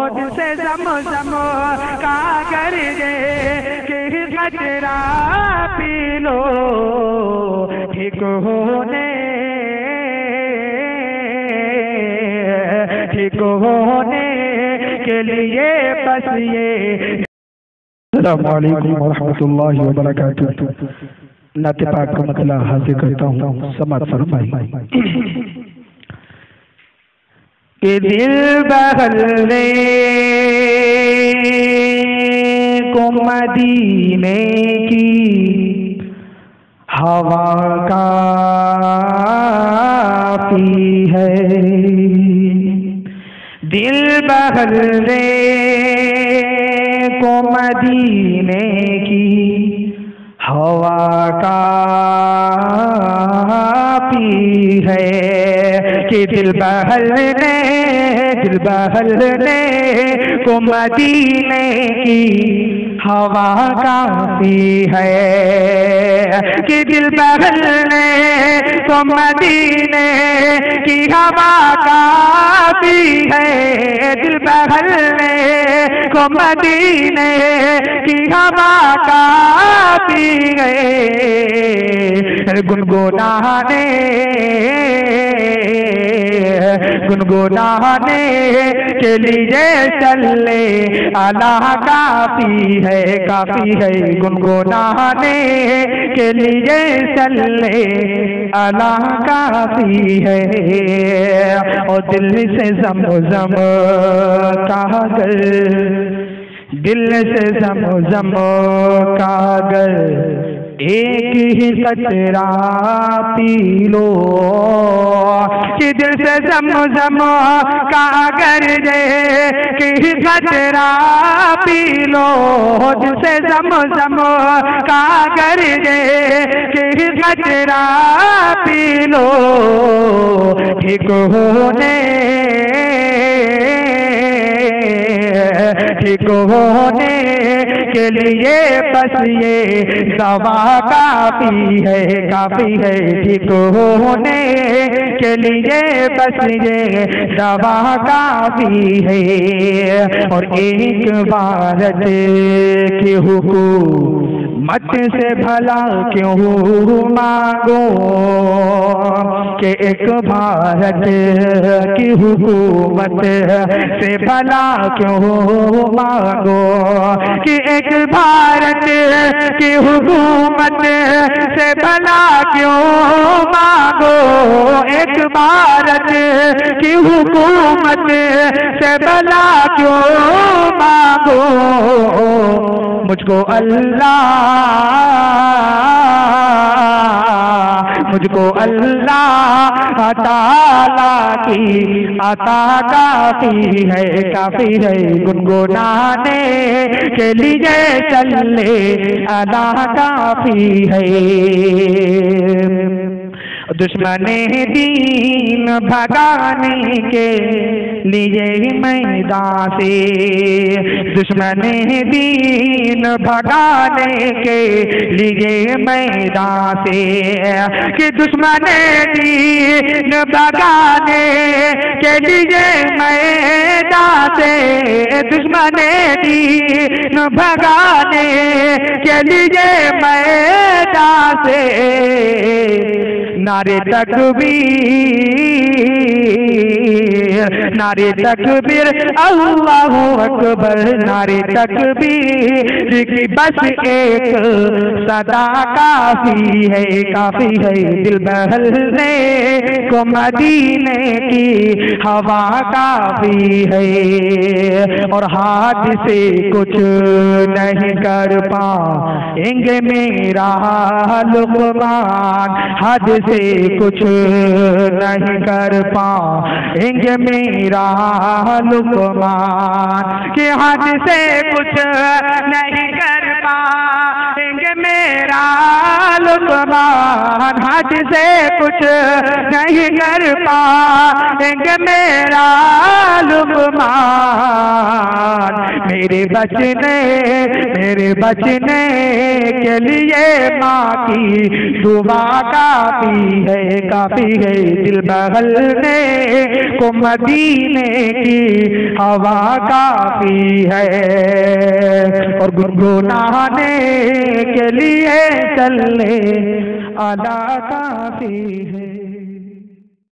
से ज़म-ज़म का गर्जे कि कचरा पी लो, ठीक होने के लिए बस ये। अस्सलामु अलैकुम वरहमतुल्लाहि वबरकातुहू। नाते पाक का मतला हासिल करता हूँ, समात फरमाइए। कि दिल बहलने को मदीने की हवा काफी है, दिल बहलने को मदीने की हवा काफी है। कि दिल बहलने को मदीने की हवा काफी है। कि दिल बहलने को मदीने की हवा काफी है। दिल बहलने को मदीने की हवा काफी है। गुनगुनाने के लिए चले अल्लाह काफी है, काफी है। गुनगुनाने के लिए चले अल्लाह काफी है। और दिल से ज़म-ज़म कागर, दिल से ज़म-ज़म कागर एक ही कचरा पी लो। कि दिल से ज़म-ज़म कागर कि कचरा पी लो। दिल से ज़म-ज़म कागर कि कचरा पी लो, ठीक होने के लिए बस ये दवा काफी है, काफी है। ठीक होने के लिए बस ये दवा काफी है। और एक भारत की हुकूमत से भला क्यों मांगो, कि एक भारत की हुकूमत से भला क्यों मांगो। कि एक भारत की हुकूमत से भला क्यों मांगो। एक भारत की हुकूमत से भला क्यों मांगो। मुझको अल्लाह ताला की अता काफी है, काफी है। गुनगुनाने के लिए चले अल्लाह काफी है। दुश्मने दीन भगाने के लिए मैदान से, दुश्मने दीन भगाने के लिए मैदान से। कि दुश्मने दीन भगाने के लिए मैदान से, दुश्मने दीन भगाने के लिए मैदान से। नारे तकबीर अल्लाहु अकबर, नारे तकबीर की बस एक सदा काफी है, काफी है। दिल बहलने को मदीने की हवा काफी है। और हाथ से कुछ नहीं कर पाएंगे मेरा लुक़मान, हाथ से कुछ नहीं कर पाएंगे मेरा लुक़मान। कि हाथ से कुछ नहीं कर पाएंगे मेरा लुक़मान, हाथ से कुछ नहीं कर पाएंगे मेरा लुक़मान। मेरे बचने के लिए माँ की दुआ काफी है दिल बहलने को मदीने की हवा काफी है और गुनगुनाने के लिए चलने आला काफी है।